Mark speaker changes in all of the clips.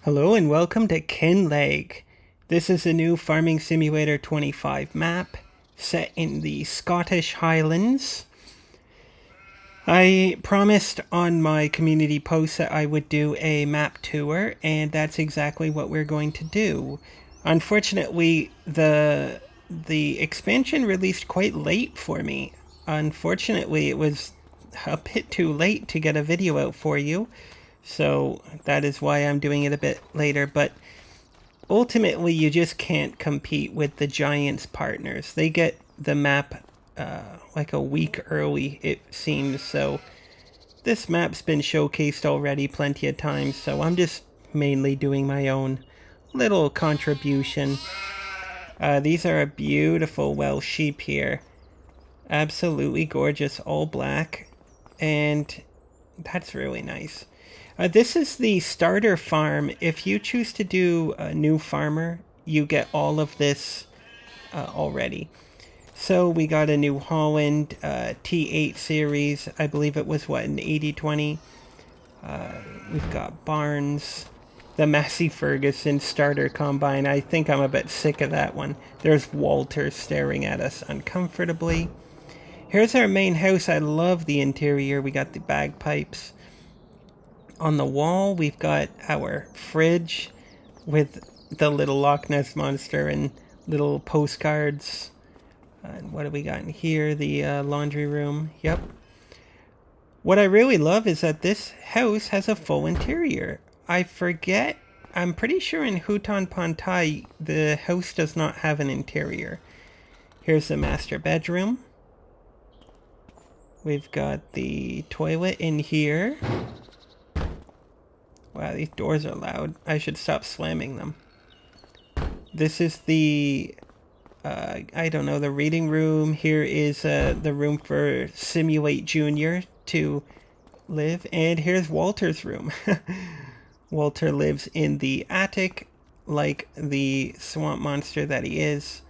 Speaker 1: Hello and welcome to Kinlaig. This is a new Farming Simulator 25 map set in the Scottish Highlands. I promised on my community post that I would do a map tour, and that's exactly what we're going to do. Unfortunately, the expansion released quite late for me. Unfortunately, it was a bit too late to get a video out for you. So that is why I'm doing it a bit later, but ultimately you just can't compete with the Giants partners. They get the map like a week early, it seems. So this map's been showcased already plenty of times, so I'm just mainly doing my own little contribution. These are a beautiful Welsh sheep here. Absolutely gorgeous, all black, and that's really nice. This is the starter farm. If you choose to do a new farmer, you get all of this already. So we got a New Holland T8 series. I believe it was, what, an 80-20? We've got Barnes. The Massey Ferguson starter combine. I think I'm a bit sick of that one. There's Walter staring at us uncomfortably. Here's our main house. I love the interior. We got the bagpipes. On the wall, we've got our fridge with the little Loch Ness Monster and little postcards. And what do we got in here? The laundry room. Yep. What I really love is that this house has a full interior. I forget. I'm pretty sure in Huton Pontai, the house does not have an interior. Here's the master bedroom. We've got the toilet in here. Wow, these doors are loud. I should stop slamming them. This is the, I don't know, the reading room. Here is the room for Simulate Junior to live. And here's Walter's room. Walter lives in the attic like the swamp monster that he is,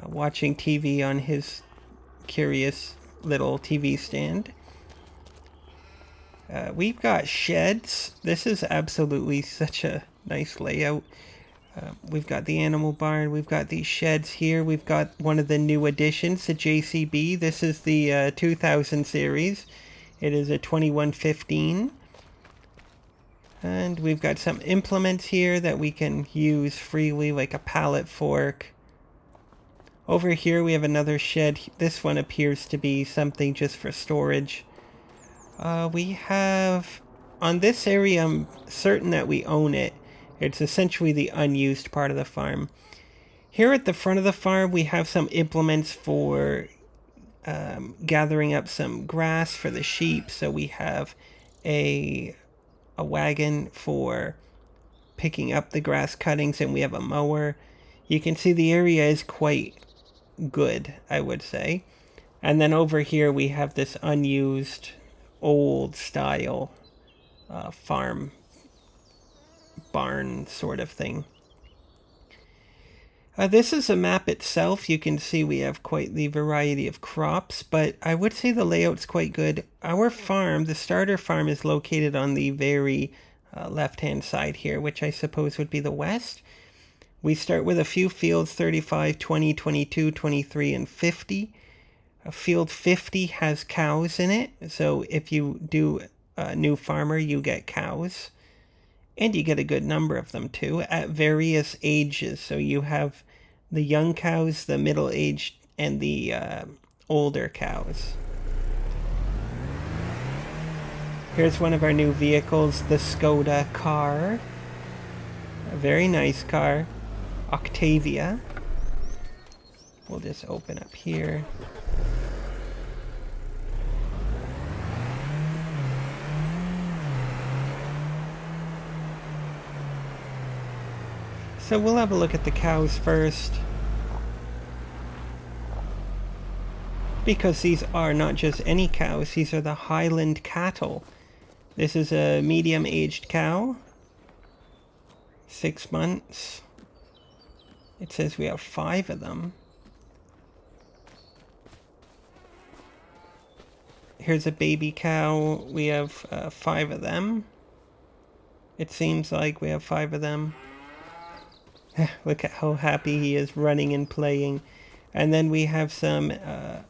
Speaker 1: watching TV on his curious little TV stand. We've got sheds. This is absolutely such a nice layout. We've got the animal barn. We've got these sheds here. We've got one of the new additions, the JCB. This is the 2000 series. It is a 2115. And we've got some implements here that we can use freely, like a pallet fork. Over here we have another shed. This one appears to be something just for storage. We have, on this area, I'm certain that we own it. It's essentially the unused part of the farm. Here at the front of the farm, we have some implements for gathering up some grass for the sheep. So we have a wagon for picking up the grass cuttings, and we have a mower. You can see the area is quite good, I would say. And then over here, we have this unused old style farm barn sort of thing. This is a map itself. You can see we have quite the variety of crops, but I would say the layout's quite good. Our farm, the starter farm, is located on the very left-hand side here, which I suppose would be the west. We start with a few fields, 35, 20, 22, 23, and 50. Field 50 has cows in it, so if you do a new farmer, you get cows. And you get a good number of them too, at various ages. So you have the young cows, the middle-aged, and the older cows. Here's one of our new vehicles, the Skoda car. A very nice car. Octavia. We'll just open up here. So we'll have a look at the cows first, because these are not just any cows, these are the Highland cattle. This is a medium-aged cow, 6 months. It says we have 5 of them. Here's a baby cow, we have 5 of them. It seems like we have 5 of them. Look at how happy he is running and playing. And then we have some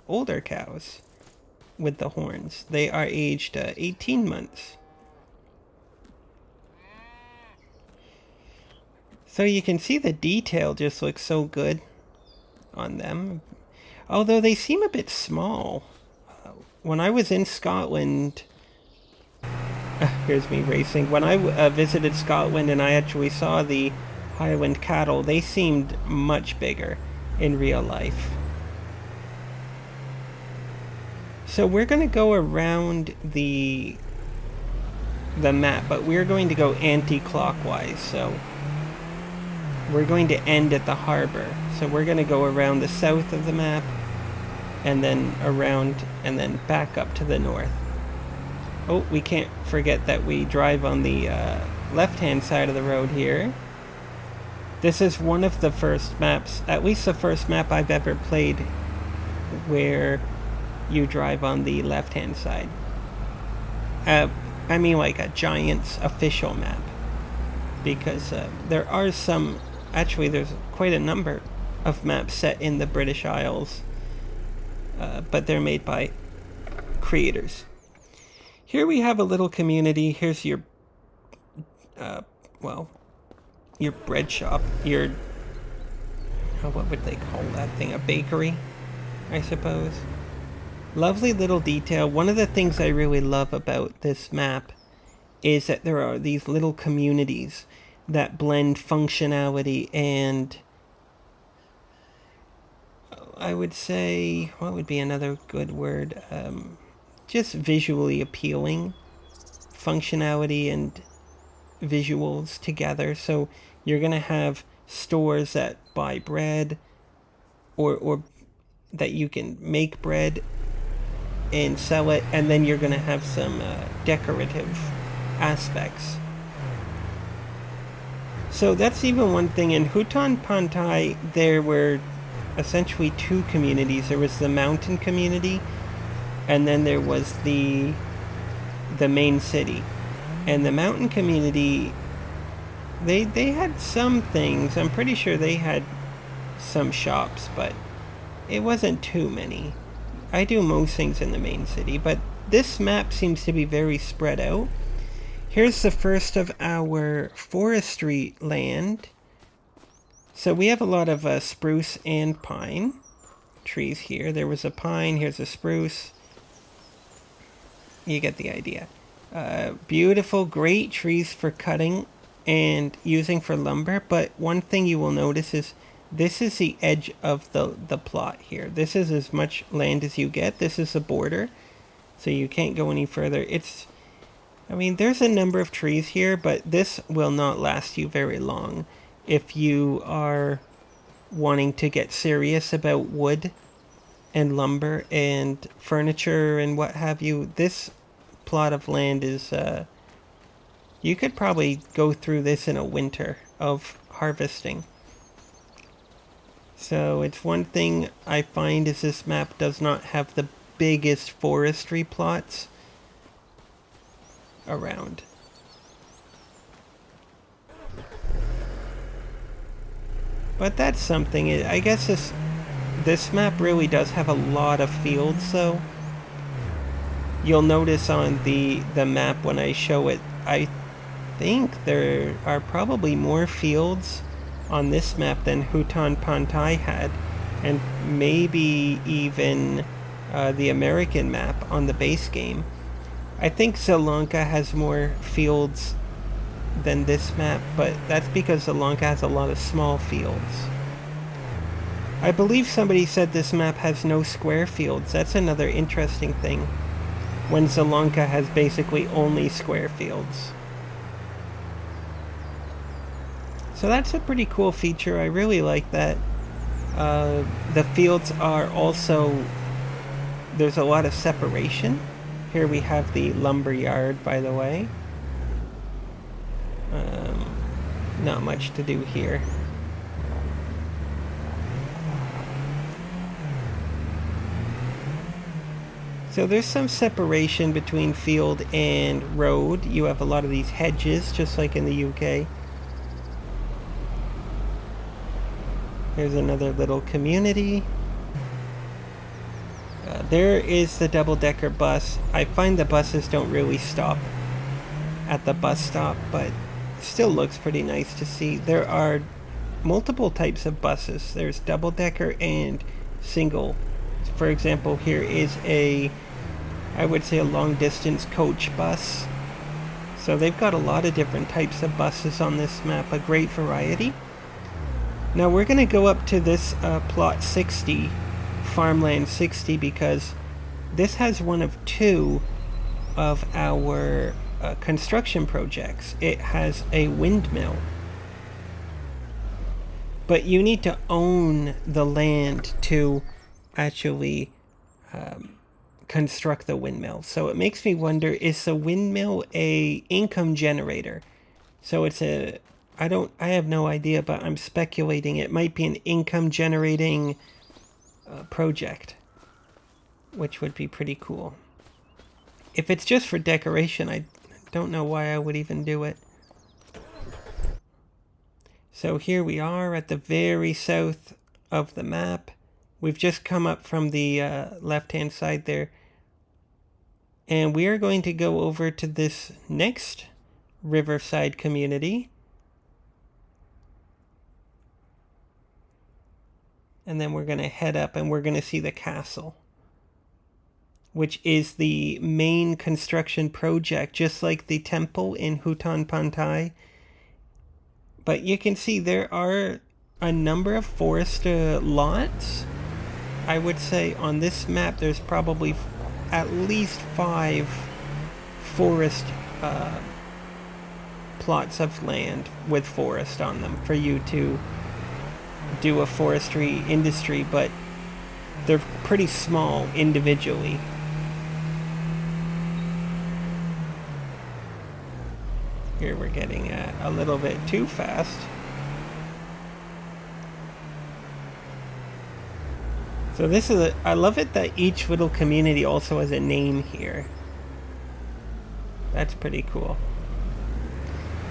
Speaker 1: older cows with the horns. They are aged 18 months. So you can see the detail just looks so good on them. Although they seem a bit small. When I was in Scotland... here's me racing. When I visited Scotland and I actually saw the Highland cattle, they seemed much bigger in real life. So we're going to go around the map, but we're going to go anti-clockwise. So we're going to end at the harbor. So we're going to go around the south of the map and then around and then back up to the north. Oh, we can't forget that we drive on the left-hand side of the road here. This is one of the first maps, at least the first map I've ever played, where you drive on the left-hand side. I mean like a Giants official map. Because there are some, actually there's quite a number of maps set in the British Isles. But they're made by creators. Here we have a little community. Here's your, your bread shop. Your, what would they call that thing? A bakery, I suppose. Lovely little detail. One of the things I really love about this map is that there are these little communities that blend functionality and, I would say, what would be another good word? Just visually appealing functionality and visuals together. So you're going to have stores that buy bread or that you can make bread and sell it, and then you're going to have some decorative aspects. So that's even one thing. In Hutan Pantai, there were essentially 2 communities. There was the mountain community, and then there was the main city. And the mountain community, they had some things. I'm pretty sure they had some shops, but it wasn't too many. I do most things in the main city, but this map seems to be very spread out. Here's the first of our forestry land. So we have a lot of spruce and pine trees here. There was a pine, here's a spruce. You get the idea. Beautiful, great trees for cutting and using for lumber, but one thing you will notice is this is the edge of the plot here. This is as much land as you get. This is the border, so you can't go any further. I mean, there's a number of trees here, but this will not last you very long if you are wanting to get serious about wood and lumber and furniture and what have you. This plot of land is, you could probably go through this in a winter of harvesting. So it's one thing I find is this map does not have the biggest forestry plots around. But that's something. I guess this map really does have a lot of fields, though. You'll notice on the map when I show it, I think there are probably more fields on this map than Hutan Pantai had, and maybe even the American map on the base game. I think Sri Lanka has more fields than this map, but that's because Sri Lanka has a lot of small fields. I believe somebody said this map has no square fields. That's another interesting thing, when Sri Lanka has basically only square fields. So that's a pretty cool feature. I really like that. The fields are also, there's a lot of separation. Here we have the lumber yard, by the way. Not much to do here. So there's some separation between field and road. You have a lot of these hedges, just like in the UK. Here's another little community. There is the double-decker bus. I find the buses don't really stop at the bus stop, but still looks pretty nice to see. There are multiple types of buses. There's double-decker and single. For example, here is I would say a long-distance coach bus. So they've got a lot of different types of buses on this map, a great variety. Now we're going to go up to this plot 60, farmland 60, because this has one of two of our construction projects. It has a windmill. But you need to own the land to actually construct the windmill. So it makes me wonder, is the windmill a income generator? So it's I have no idea, but I'm speculating it might be an income generating project, which would be pretty cool. If it's just for decoration, I don't know why I would even do it. So here we are at the very south of the map. We've just come up from the left-hand side there. And we are going to go over to this next riverside community. And then we're going to head up and we're going to see the castle, which is the main construction project, just like the temple in Hutan Pantai. But you can see there are a number of forest lots. I would say on this map there's probably at least 5 forest plots of land with forest on them for you to do a forestry industry, but they're pretty small individually. Here we're getting a little bit too fast. So this is I love it that each little community also has a name here. That's pretty cool.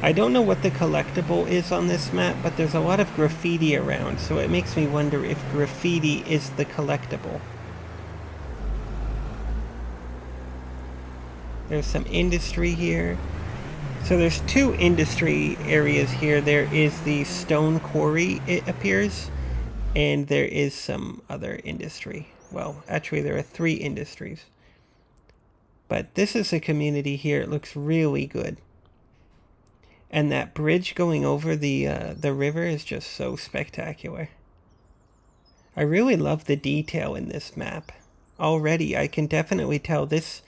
Speaker 1: I don't know what the collectible is on this map, but there's a lot of graffiti around, so it makes me wonder if graffiti is the collectible. There's some industry here. So there's 2 industry areas here. There is the stone quarry, it appears, and there is some other industry. Well, actually there are 3 industries. But this is a community here. It looks really good. And that bridge going over the river is just so spectacular. I really love the detail in this map. Already, I can definitely tell this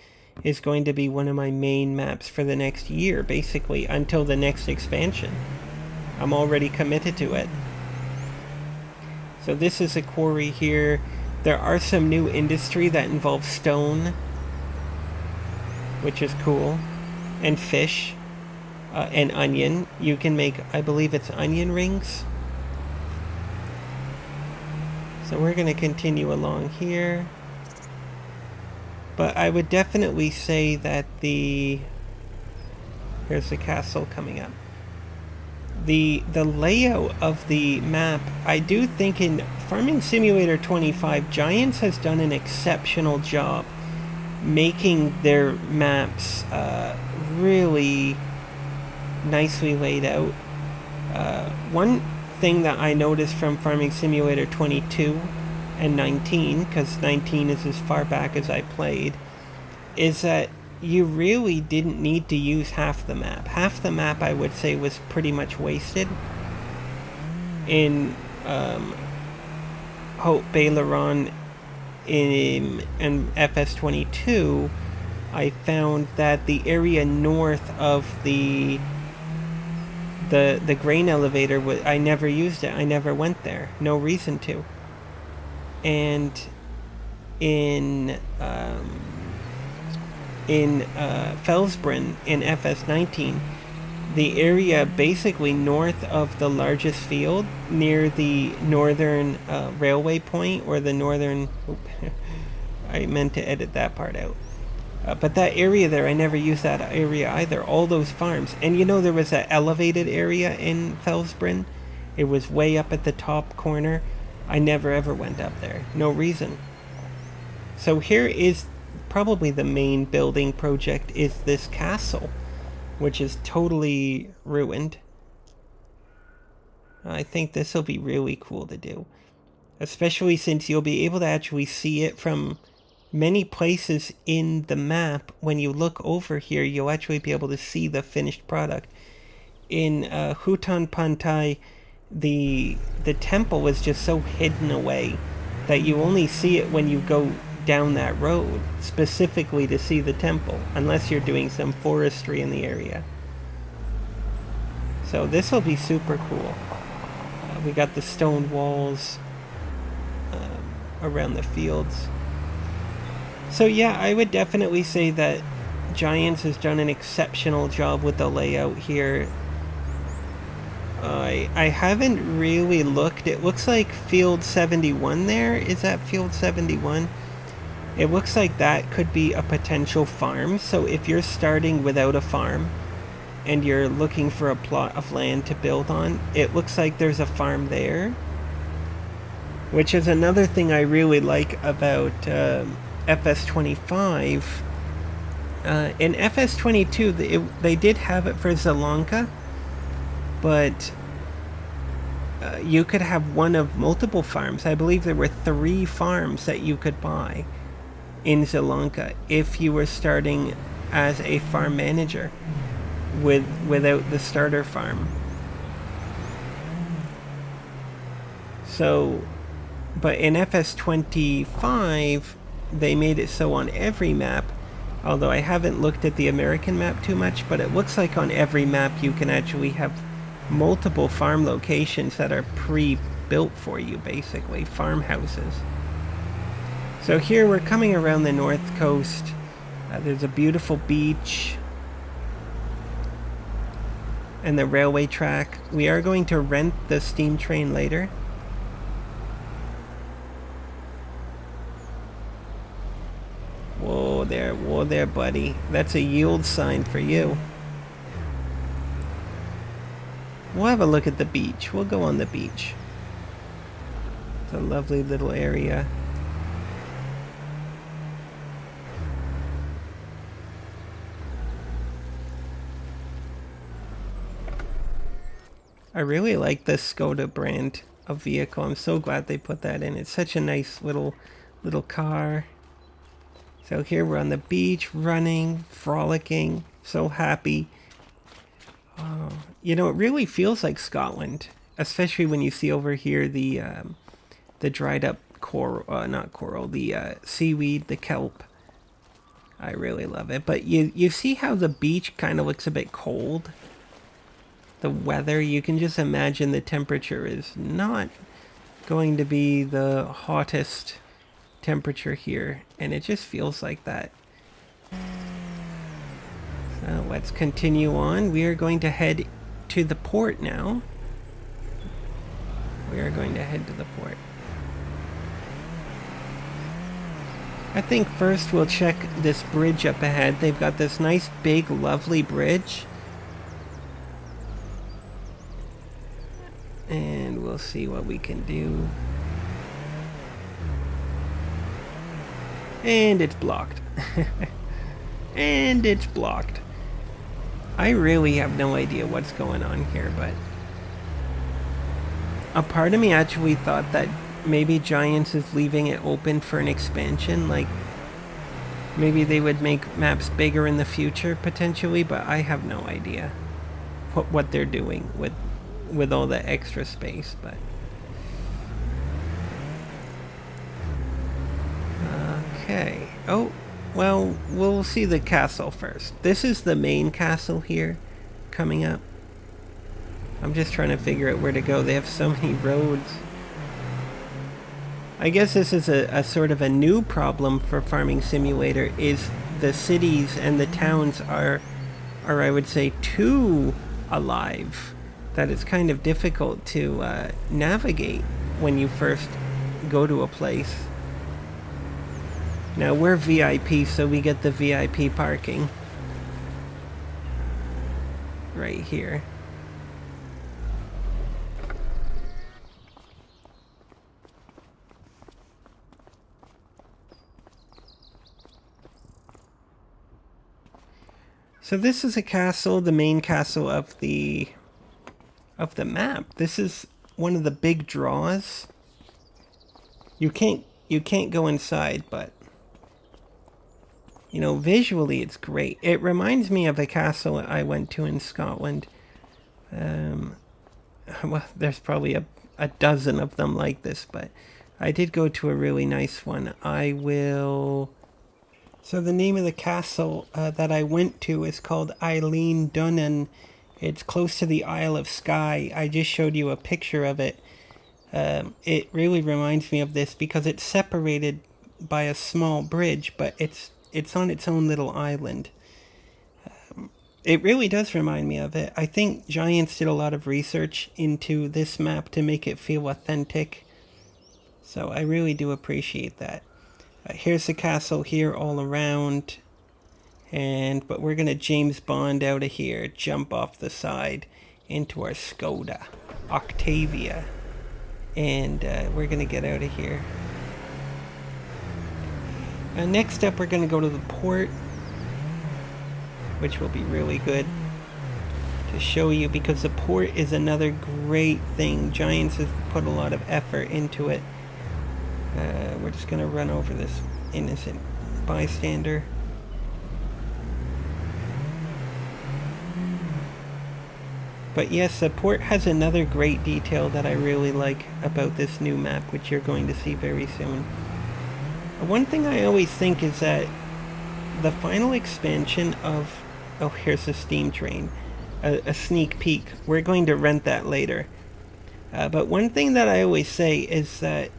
Speaker 1: is going to be one of my main maps for the next year, basically, until the next expansion. I'm already committed to it. So this is a quarry here. There are some new industry that involves stone, which is cool, and fish. And onion. You can make, I believe it's onion rings. So we're going to continue along here. But I would definitely say that here's the castle coming up. The layout of the map, I do think in Farming Simulator 25, Giants has done an exceptional job making their maps really nicely laid out. One thing that I noticed from Farming Simulator 22 and 19, because 19 is as far back as I played, is that you really didn't need to use half the map. Half the map, I would say, was pretty much wasted. In Hope Baileron in FS22, I found that the area north of the grain elevator, I never used it. I never went there. No reason to. And in Felsbrunn in FS19, the area basically north of the largest field, near the northern railway point, or the northern I meant to edit that part out. But that area there, I never used that area either. All those farms. And you know there was an elevated area in Felsbrunn? It was way up at the top corner. I never ever went up there. No reason. So here is probably the main building project, is this castle, which is totally ruined. I think this will be really cool to do. Especially since you'll be able to actually see it from many places in the map. When you look over here, you'll actually be able to see the finished product. In Hutan Pantai, the temple was just so hidden away that you only see it when you go down that road, specifically to see the temple, unless you're doing some forestry in the area. So this will be super cool. We got the stone walls around the fields. So yeah, I would definitely say that Giants has done an exceptional job with the layout here. I haven't really looked. It looks like Field 71 there. Is that Field 71? It looks like that could be a potential farm. So if you're starting without a farm and you're looking for a plot of land to build on, it looks like there's a farm there. Which is another thing I really like about FS25. In FS22, they did have it for Sri Lanka, but you could have one of multiple farms. I believe there were 3 farms that you could buy in Sri Lanka if you were starting as a farm manager without the starter farm. So, but in FS25, they made it so on every map, although I haven't looked at the American map too much, but it looks like on every map you can actually have multiple farm locations that are pre-built for you, basically, farmhouses. So here we're coming around the north coast. There's a beautiful beach and the railway track. We are going to rent the steam train later. Whoa there, buddy. That's a yield sign for you. We'll have a look at the beach. We'll go on the beach. It's a lovely little area. I really like the Skoda brand of vehicle. I'm so glad they put that in. It's such a nice little car. So here we're on the beach, running, frolicking, so happy. You know, it really feels like Scotland, especially when you see over here the dried up coral, not coral, the seaweed, the kelp. I really love it. But you see how the beach kind of looks a bit cold? The weather, you can just imagine the temperature is not going to be the hottest temperature here, and it just feels like that. So let's continue on. We are going to head to the port now. We are going to head to the port. I think first we'll check this bridge up ahead. They've got this nice big lovely bridge. And we'll see what we can do. And it's blocked. And it's blocked. I really have no idea what's going on here, but a part of me actually thought that maybe Giants is leaving it open for an expansion, like maybe they would make maps bigger in the future potentially, but I have no idea what they're doing with all the extra space. But okay. Oh, well, we'll see the castle first. This is the main castle here coming up. I'm just trying to figure out where to go. They have so many roads. I guess this is a sort of a new problem for Farming Simulator, is the cities and the towns are I would say too alive, that it's kind of difficult to navigate when you first go to a place. Now we're VIP, so we get the VIP parking right here. So this is a castle, the main castle of the map. This is one of the big draws. You can't go inside, but you know, visually it's great. It reminds me of a castle I went to in Scotland. Well, there's probably a dozen of them like this, but I did go to a really nice one. So the name of the castle that I went to is called Eileen Dunnan. It's close to the Isle of Skye. I just showed you a picture of it. It really reminds me of this because it's separated by a small bridge, but it's on its own little island. It really does remind me of it. I think Giants did a lot of research into this map to make it feel authentic. So I really do appreciate that. Here's the castle here all around. But we're going to James Bond out of here, jump off the side into our Skoda Octavia. And we're going to get out of here. Next up, we're going to go to the port, which will be really good to show you because the port is another great thing. Giants has put a lot of effort into it. We're just going to run over this innocent bystander. But yes, the port has another great detail that I really like about this new map, which you're going to see very soon. One thing I always think is that the final expansion of... Oh, here's a steam train. A sneak peek. We're going to rent that later. But one thing that I always say is that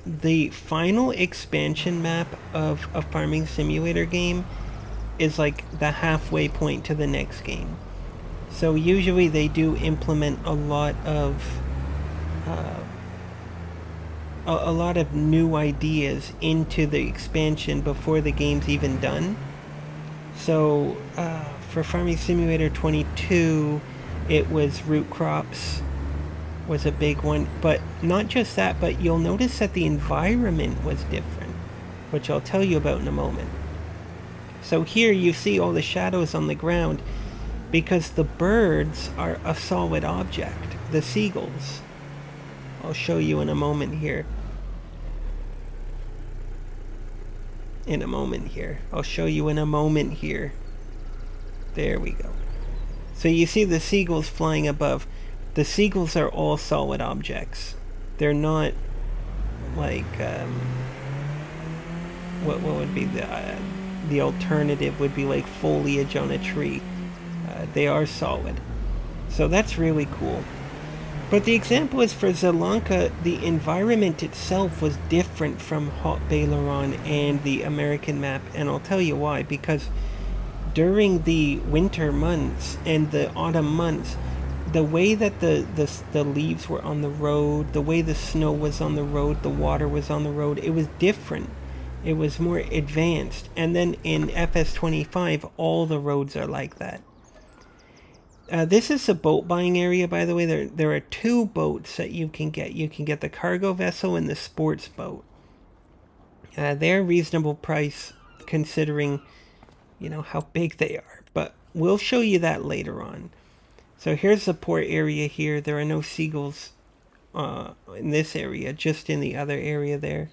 Speaker 1: the final expansion map of a farming simulator game is like the halfway point to the next game. So usually they do implement a lot of new ideas into the expansion before the game's even done. So for Farming Simulator 22, it was root crops was a big one, but not just that, but you'll notice that the environment was different, which I'll tell you about in a moment. So here you see all the shadows on the ground because the birds are a solid object, the seagulls. I'll show you in a moment here. I'll show you in a moment here. There we go. So you see the seagulls flying above. The seagulls are all solid objects. They're not like what would be the alternative would be like foliage on a tree. They are solid. So that's really cool. But the example is for Zelanka, the environment itself was different from Hot Baileron and the American map, and I'll tell you why. Because during the winter months and the autumn months, the way that the leaves were on the road, the way the snow was on the road, the water was on the road, it was different. It was more advanced. And then in FS25, all the roads are like that. This is the boat buying area, by the way. There are two boats that you can get. You can get the cargo vessel and the sports boat. They're reasonable price considering, you know, how big they are. But we'll show you that later on. So here's the port area here. There are no seagulls in this area, just in the other area there,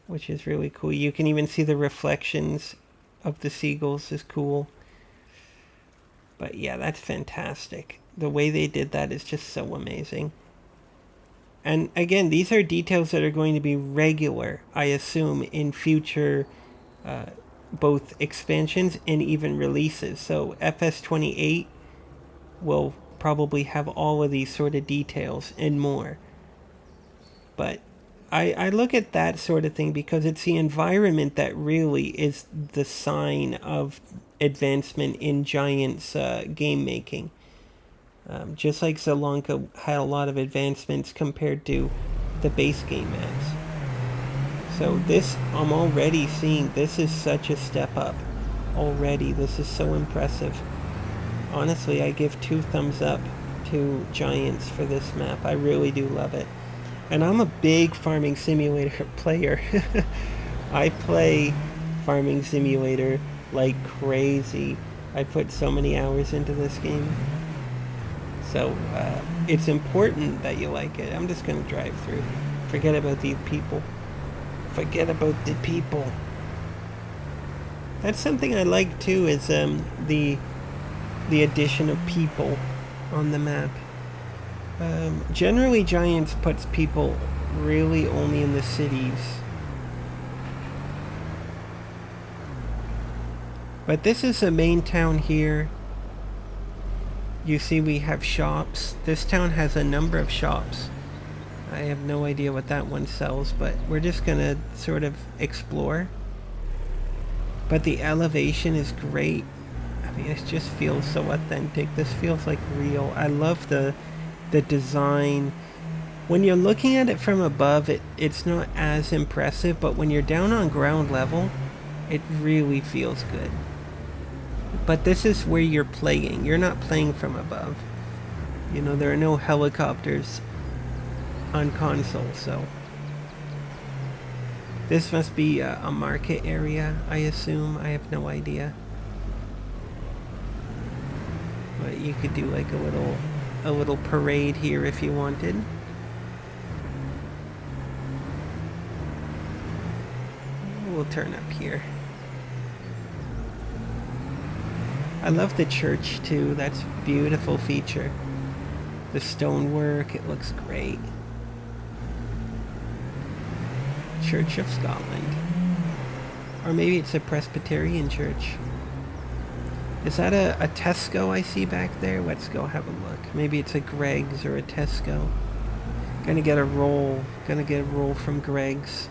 Speaker 1: which is really cool. You can even see the reflections of the seagulls is cool. But yeah, that's fantastic. The way they did that is just so amazing. And again, these are details that are going to be regular, I assume, in future both expansions and even releases. So FS28 will probably have all of these sort of details and more. But I look at that sort of thing because it's the environment that really is the sign of advancement in Giants game making. Just like Zelanka had a lot of advancements compared to the base game maps. So this, I'm already seeing, this is such a step up. Already, this is so impressive. Honestly, I give 2 thumbs up to Giants for this map. I really do love it. And I'm a big Farming Simulator player. I play Farming Simulator like crazy. I put so many hours into this game. So it's important that you like it. I'm just going to drive through. Forget about these people. Forget about the people. That's something I like too, is the addition of people on the map. Generally, Giants puts people really only in the cities. But this is the main town here. You see we have shops. This town has a number of shops. I have no idea what that one sells, but we're just gonna sort of explore. But the elevation is great. I mean, it just feels so authentic. This feels like real. I love the design. When you're looking at it from above, it's not as impressive, but when you're down on ground level, it really feels good. But this is where you're playing. You're not playing from above. You know, there are no helicopters on console, so this must be a market area, I assume. I have no idea. But you could do like a little parade here if you wanted. We'll turn up here. I love the church too. That's a beautiful feature. The stonework, it looks great. Church of Scotland. Or maybe it's a Presbyterian church. Is that a Tesco I see back there? Let's go have a look. Maybe it's a Greg's or a Tesco. Gonna get a roll. Gonna get a roll from Greg's.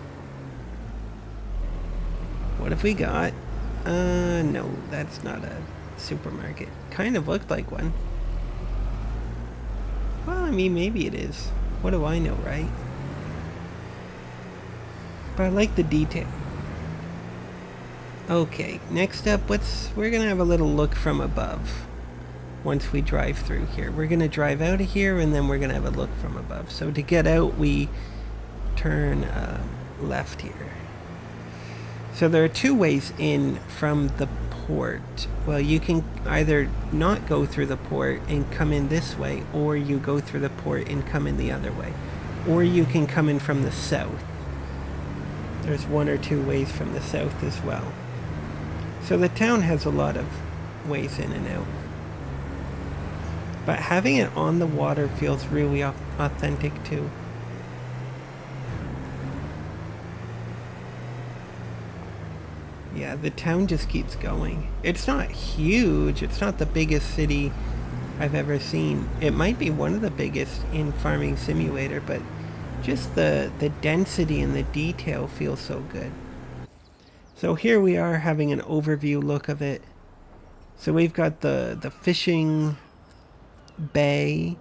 Speaker 1: What have we got? No, that's not a supermarket. Kind of looked like one. Well, I mean, maybe it is. What do I know, right? But I like the detail. Okay, next up, we're gonna have a little look from above. Once we drive through here, we're gonna drive out of here, and then we're gonna have a look from above. So to get out, we turn left here. So there are 2 ways in from the port. Well, you can either not go through the port and come in this way, or you go through the port and come in the other way, or you can come in from the south. There's 1 or 2 ways from the south as well. So the town has a lot of ways in and out. But having it on the water feels really authentic too. Yeah, the town just keeps going. It's not huge. It's not the biggest city I've ever seen. It might be one of the biggest in Farming Simulator, but just the density and the detail feels so good. So here we are having an overview look of it. So we've got the fishing bay.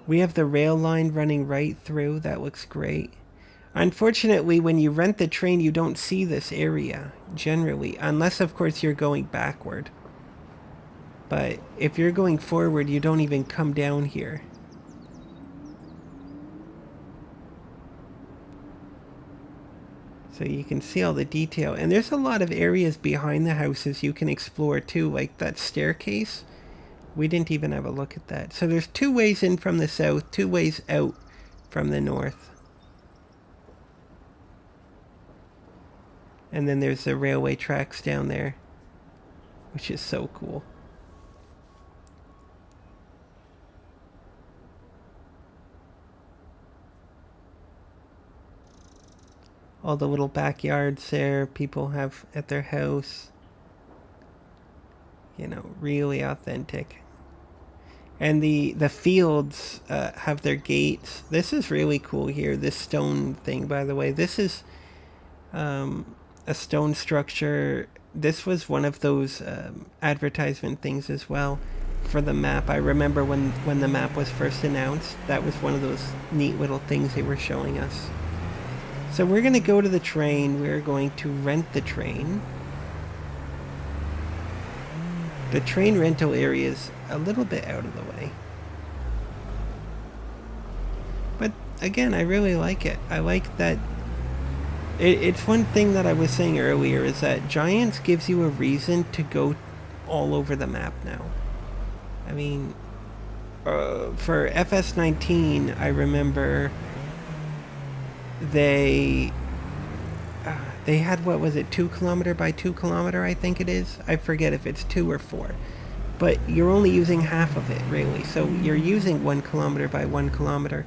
Speaker 1: We have the rail line running right through. That looks great. Unfortunately, when you rent the train, you don't see this area, generally. Unless, of course, you're going backward. But if you're going forward, you don't even come down here. So you can see all the detail. And there's a lot of areas behind the houses you can explore too, like that staircase. We didn't even have a look at that. So there's 2 ways in from the south, 2 ways out from the north. And then there's the railway tracks down there, which is so cool. All the little backyards there people have at their house. You know, really authentic. And the fields have their gates. This is really cool here. This stone thing, by the way. This is a stone structure. This was one of those advertisement things as well for the map. I remember when the map was first announced, that was one of those neat little things they were showing us. So we're going to go to the train. We're going to rent the train. The train rental area is a little bit out of the way. But again, I really like it. I like that. It's one thing that I was saying earlier is that Giants gives you a reason to go all over the map now. I mean, for FS19, I remember they had, what was it, 2 kilometer by 2 kilometer, I think it is. I forget if it's 2 or 4. But you're only using half of it, really. So you're using 1 kilometer by 1 kilometer.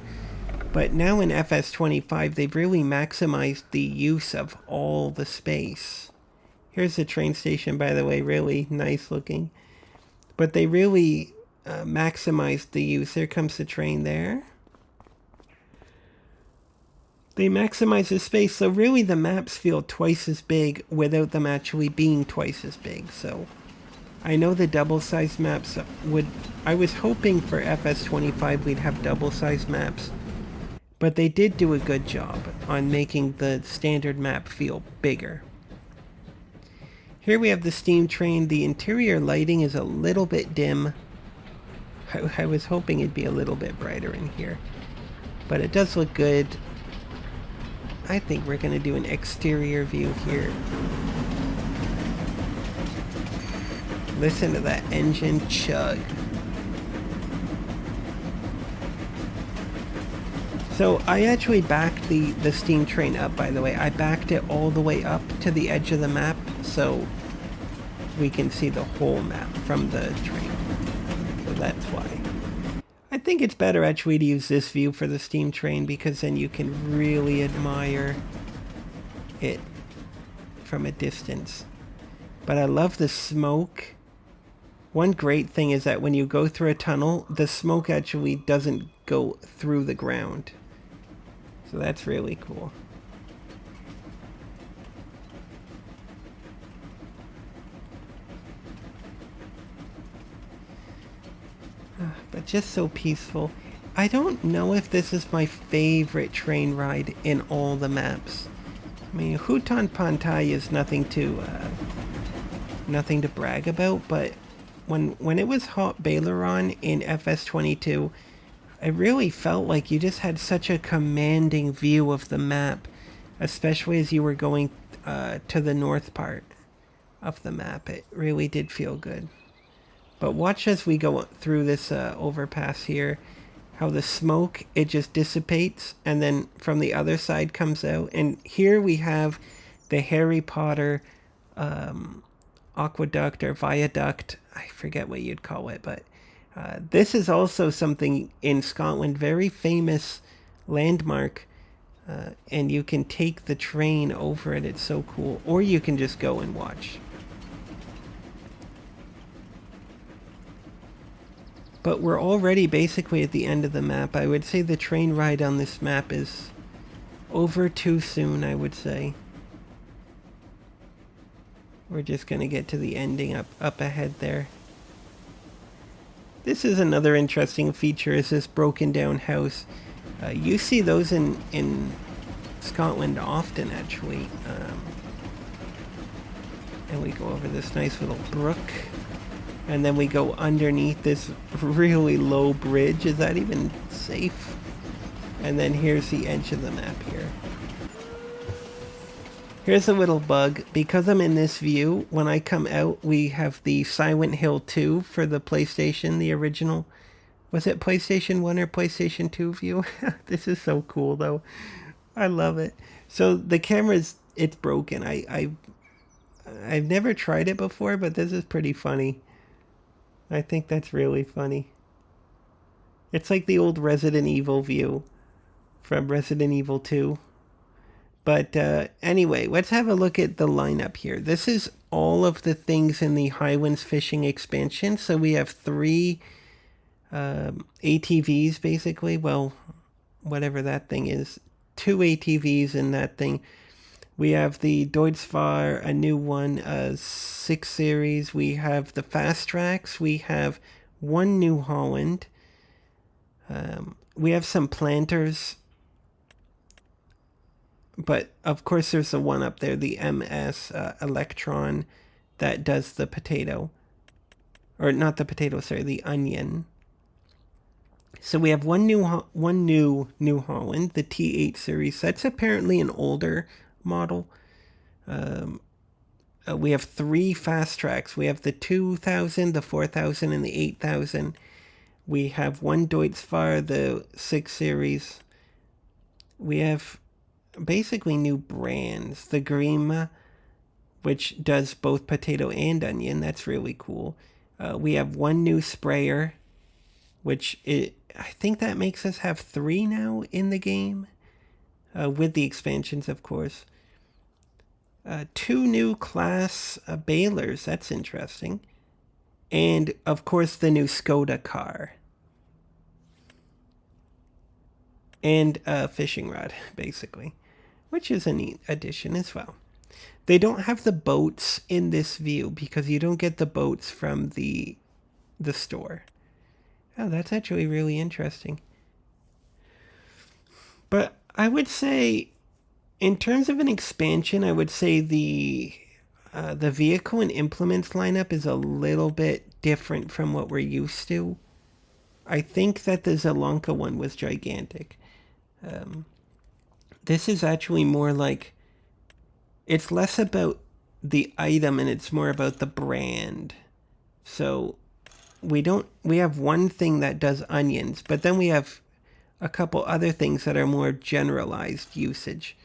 Speaker 1: But now in FS25, they've really maximized the use of all the space. Here's the train station, by the way, really nice looking. But they really maximized the use. There comes the train there. They maximize the space, so really the maps feel twice as big without them actually being twice as big. So I know the double-sized maps would... I was hoping for FS25 we'd have double-sized maps. But they did do a good job on making the standard map feel bigger. Here we have the steam train. The interior lighting is a little bit dim. I was hoping it'd be a little bit brighter in here. But it does look good. I think we're going to do an exterior view here. Listen to that engine chug. So I actually backed the steam train up, by the way. I backed it all the way up to the edge of the map so we can see the whole map from the train. So that's why. I think it's better actually to use this view for the steam train because then you can really admire it from a distance. But I love the smoke. One great thing is that when you go through a tunnel, the smoke actually doesn't go through the ground. So that's really cool. But just so peaceful. I don't know if this is my favorite train ride in all the maps. I mean, Hutan Pantai is nothing to brag about, but when it was Hot Baileron in FS22, I really felt like you just had such a commanding view of the map, especially as you were going to the north part of the map. It really did feel good. But watch as we go through this overpass here, how the smoke, it just dissipates, and then from the other side comes out. And here we have the Harry Potter aqueduct or viaduct. I forget what you'd call it, but this is also something in Scotland, very famous landmark, and you can take the train over it. It's so cool. Or you can just go and watch. But we're already basically at the end of the map. I would say the train ride on this map is over too soon, I would say. We're just going to get to the ending up ahead there. This is another interesting feature, is this broken down house. You see those in Scotland often, actually. And we go over this nice little brook. And then we go underneath this really low bridge. Is that even safe? And then here's the edge of the map here. Here's a little bug. Because I'm in this view, when I come out, we have the Silent Hill 2 for the PlayStation, the original. Was it PlayStation 1 or PlayStation 2 view? This is so cool, though. I love it. So the camera's, it's broken. I've never tried it before, but this is pretty funny. I think that's really funny. It's like the old Resident Evil view from Resident Evil 2. But anyway, let's have a look at the lineup here. This is all of the things in the Highlands Fishing expansion. So we have 3 ATVs, basically. Well, whatever that thing is. 2 ATVs in that thing. We have the Deutzfahr, a new one, 6 series. We have the Fast Tracks. We have 1 New Holland. We have some planters. but of course there's the one up there, the MS Electron, that does the potato. Or not the potato, sorry, the onion. So we have one new New Holland, the T8 series. That's apparently an older model. We have 3 fast tracks. We have the 2000, the 4000, and the 8000. We have one Deutz-Fahr, the 6 series. We have basically new brands. The Grima, which does both potato and onion. That's really cool. We have one new sprayer, which I think that makes us have 3 now in the game, with the expansions, of course. 2 new class balers. That's interesting. And, of course, the new Skoda car. And a fishing rod, basically, which is a neat addition as well. They don't have the boats in this view because you don't get the boats from the store. Oh, that's actually really interesting. But I would say, in terms of an expansion, I would say the vehicle and implements lineup is a little bit different from what we're used to. I think that the Zelonka one was gigantic. This is actually more like, it's less about the item and it's more about the brand. So we have one thing that does onions, but then we have a couple other things that are more generalized usage.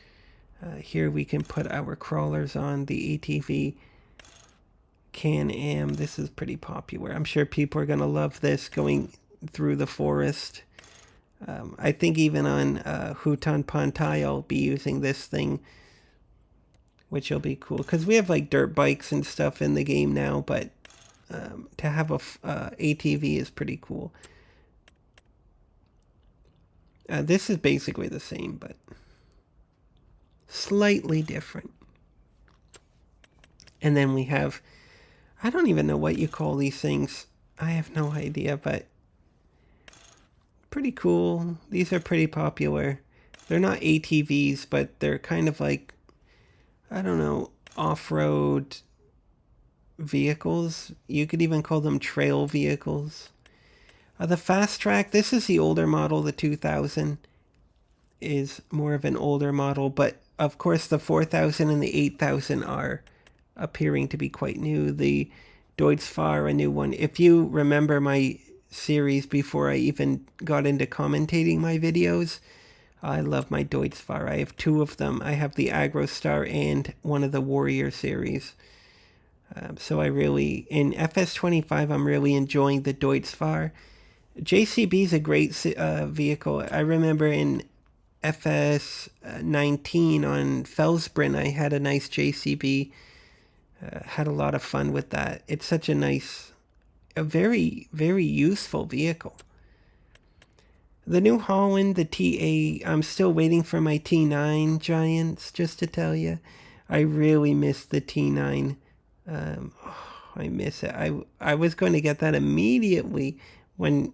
Speaker 1: Here we can put our crawlers on, the ATV Can-Am. This is pretty popular. I'm sure people are going to love this going through the forest. I think even on Hutan Pantai I'll be using this thing, which will be cool. Because we have like dirt bikes and stuff in the game now, but to have a ATV is pretty cool. This is basically the same, but slightly different. And then we have, I don't even know what you call these things. I have no idea, but pretty cool. These are pretty popular. They're not ATVs, but they're kind of like, I don't know, off-road vehicles. You could even call them trail vehicles. The Fast Track, this is the older model. The 2000 is more of an older model, but of course the 4000 and the 8000 are appearing to be quite new. The Deutz-Fahr, a new one. If you remember my series before I even got into commentating my videos, I love my Deutz-Fahr. I have 2 of them. I have the Agrostar and one of the Warrior series. So I really, in FS25, I'm really enjoying the Deutz-Fahr. JCB is a great vehicle. I remember in FS19 on Felsbrunn, I had a nice JCB. Had a lot of fun with that. It's such a nice, a very, very useful vehicle. The New Holland, the T8, I'm still waiting for my T9 Giants, just to tell you. I really miss the T9. I miss it. I was going to get that immediately when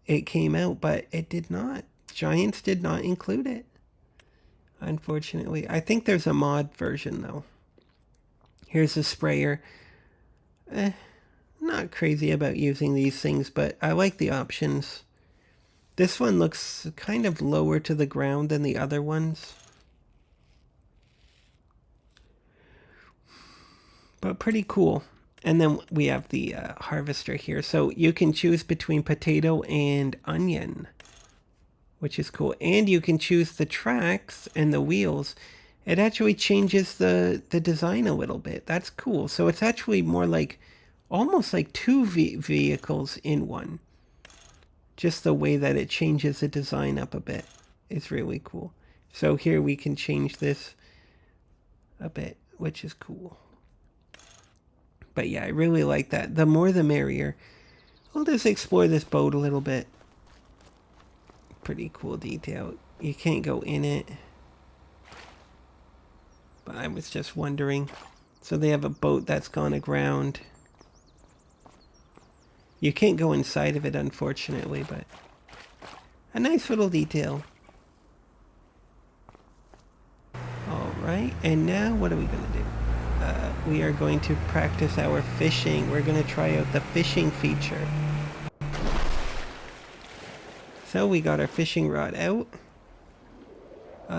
Speaker 1: it came out, but it did not. Giants did not include it, unfortunately. I think there's a mod version, though. Here's a sprayer. Not crazy about using these things, but I like the options. This one looks kind of lower to the ground than the other ones, but pretty cool. And then we have the harvester here. So you can choose between potato and onion, which is cool. And you can choose the tracks and the wheels. It actually changes the design a little bit. That's cool. So it's actually more like, almost like 2 vehicles in one. Just the way that it changes the design up a bit is really cool. So here we can change this a bit, which is cool. But yeah, I really like that. The more the merrier. We'll just explore this boat a little bit. Pretty cool detail. You can't go in it, but I was just wondering. So they have a boat that's gone aground. You can't go inside of it, unfortunately, but a nice little detail. And now what are we going to do? We are going to practice our fishing. We're going to try out the fishing feature. So we got our fishing rod out.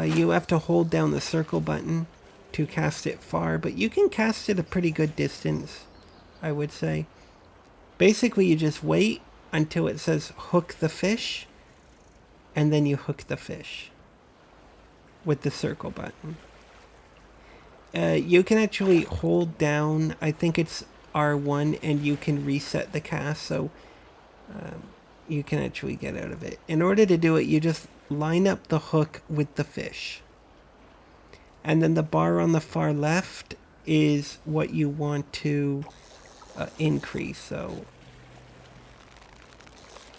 Speaker 1: You have to hold down the circle button to cast it far, but you can cast it a pretty good distance, I would say. Basically, you just wait until it says hook the fish, and then you hook the fish with the circle button. You can actually hold down, I think it's R1, and you can reset the cast, so you can actually get out of it. In order to do it, you just line up the hook with the fish. And then the bar on the far left is what you want to increase. So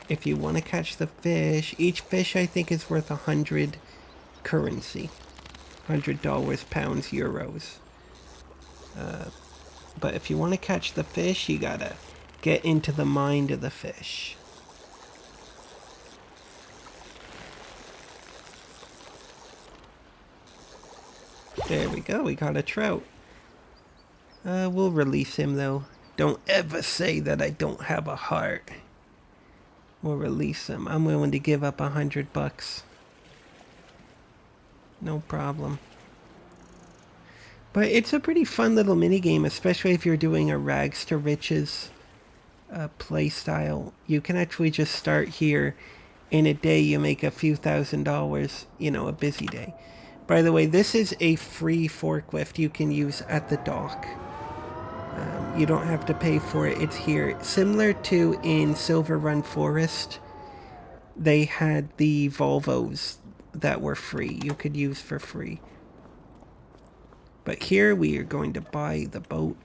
Speaker 1: if you want to catch the fish, each fish I think is worth 100 currency. $100, pounds, euros. But if you want to catch the fish, you gotta get into the mind of the fish. There we go, we got a trout. We'll release him though. Don't ever say that I don't have a heart. We'll release him. I'm willing to give up $100. No problem. But it's a pretty fun little mini game, especially if you're doing a rags to riches play style. You can actually just start here. In a day you make a few $1,000s, you know, a busy day. By the way, this is a free forklift you can use at the dock. You don't have to pay for it, it's here. Similar to in Silver Run Forest, they had the Volvos that were free, you could use for free. But here we are going to buy the boat.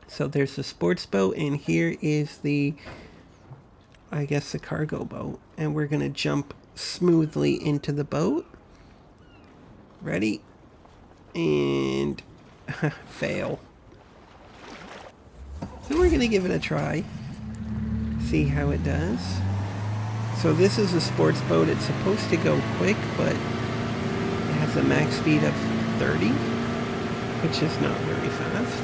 Speaker 1: So there's the sports boat, and here is the, I guess, the cargo boat. And we're going to jump smoothly into the boat. Ready? And fail. So we're going to give it a try. See how it does. So this is a sports boat. It's supposed to go quick, but it has a max speed of 30, which is not very fast.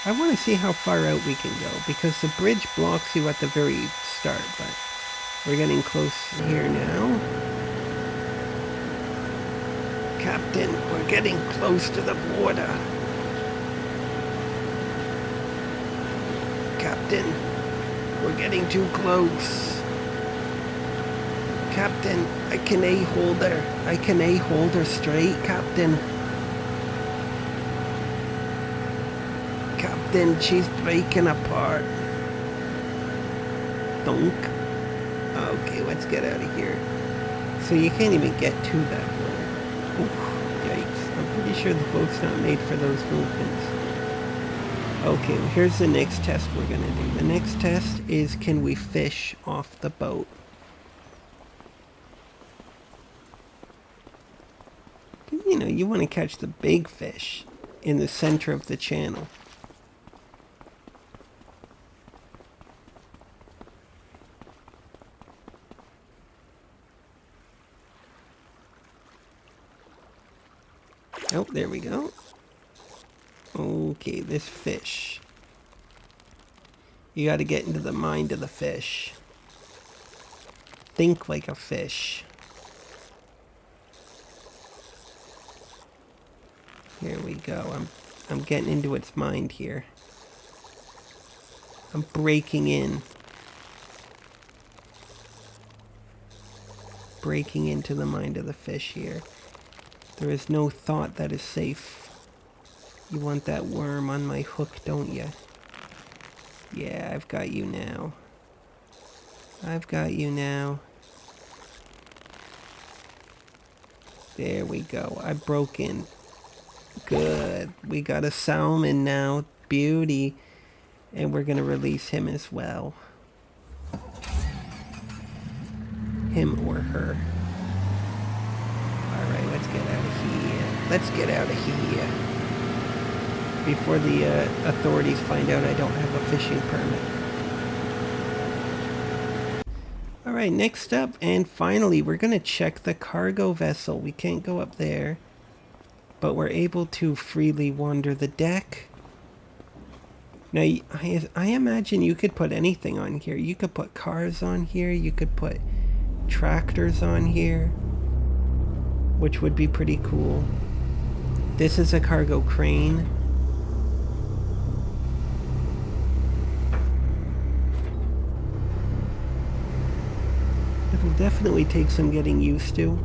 Speaker 1: I want to see how far out we can go, because the bridge blocks you at the very start, but we're getting close here now. Captain, we're getting close to the border. Captain, we're getting too close. Captain, I can hold her straight, Captain. Captain, she's breaking apart. Thunk. Okay, let's get out of here. So you can't even get to that boat. Oof, yikes. I'm pretty sure the boat's not made for those movements. Okay, well, here's the next test we're gonna do. The next test is, can we fish off the boat? You know, you want to catch the big fish in the center of the channel. Oh, there we go. Okay, this fish. You got to get into the mind of the fish. Think like a fish. Here we go. I'm getting into its mind here. I'm breaking in. Breaking into the mind of the fish here. There is no thought that is safe. You want that worm on my hook, don't you? Yeah, I've got you now. I've got you now. There we go. I broke in. Good. We got a salmon now. Beauty. And we're going to release him as well. Him or her. Alright, let's get out of here. Let's get out of here. Before the authorities find out I don't have a fishing permit. Alright, next up, and finally, we're going to check the cargo vessel. We can't go up there, but we're able to freely wander the deck. Now, I imagine you could put anything on here. You could put cars on here, you could put tractors on here, which would be pretty cool. This is a cargo crane. It'll definitely take some getting used to,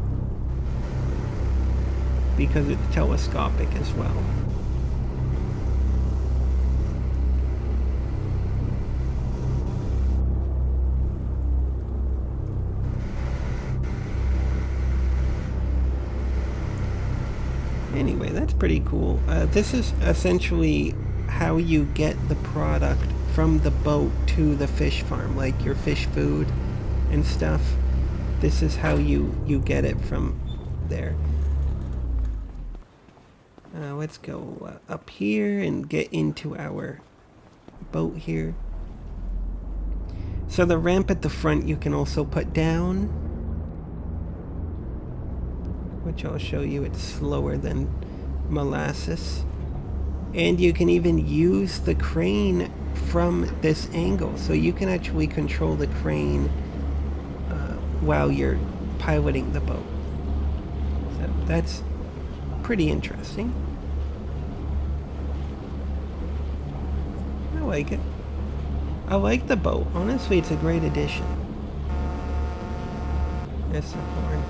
Speaker 1: because it's telescopic as well. Anyway, that's pretty cool. This is essentially how you get the product from the boat to the fish farm, like your fish food and stuff. This is how you get it from there. Let's go up here and get into our boat here. So the ramp at the front you can also put down, which I'll show you. It's slower than molasses. And you can even use the crane from this angle. So you can actually control the crane while you're piloting the boat. So that's pretty interesting. I like it. I like the boat. Honestly, it's a great addition. That's the horn.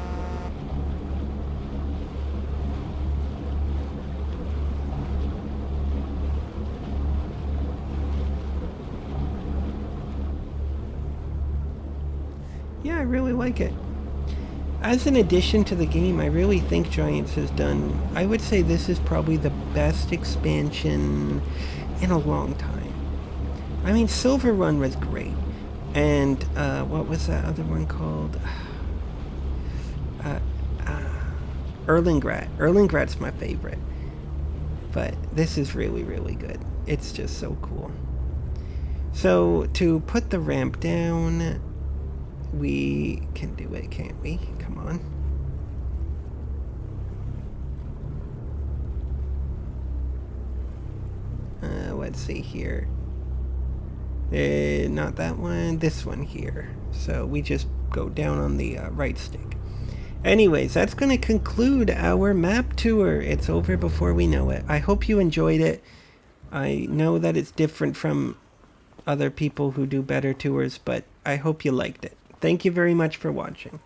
Speaker 1: Yeah, I really like it. As an addition to the game, I really think Giants has done... I would say this is probably the best expansion in a long time. I mean, Silver Run was great. And, what was that other one called? Erlingrat. Erlingrat's my favorite. But this is really, really good. It's just so cool. So, to put the ramp down... We can do it, can't we? Come on. Let's see here. Not that one, this one here. So we just go down on the right stick. Anyways, that's going to conclude our map tour. It's over before we know it. I hope you enjoyed it. I know that it's different from other people who do better tours, but I hope you liked it. Thank you very much for watching.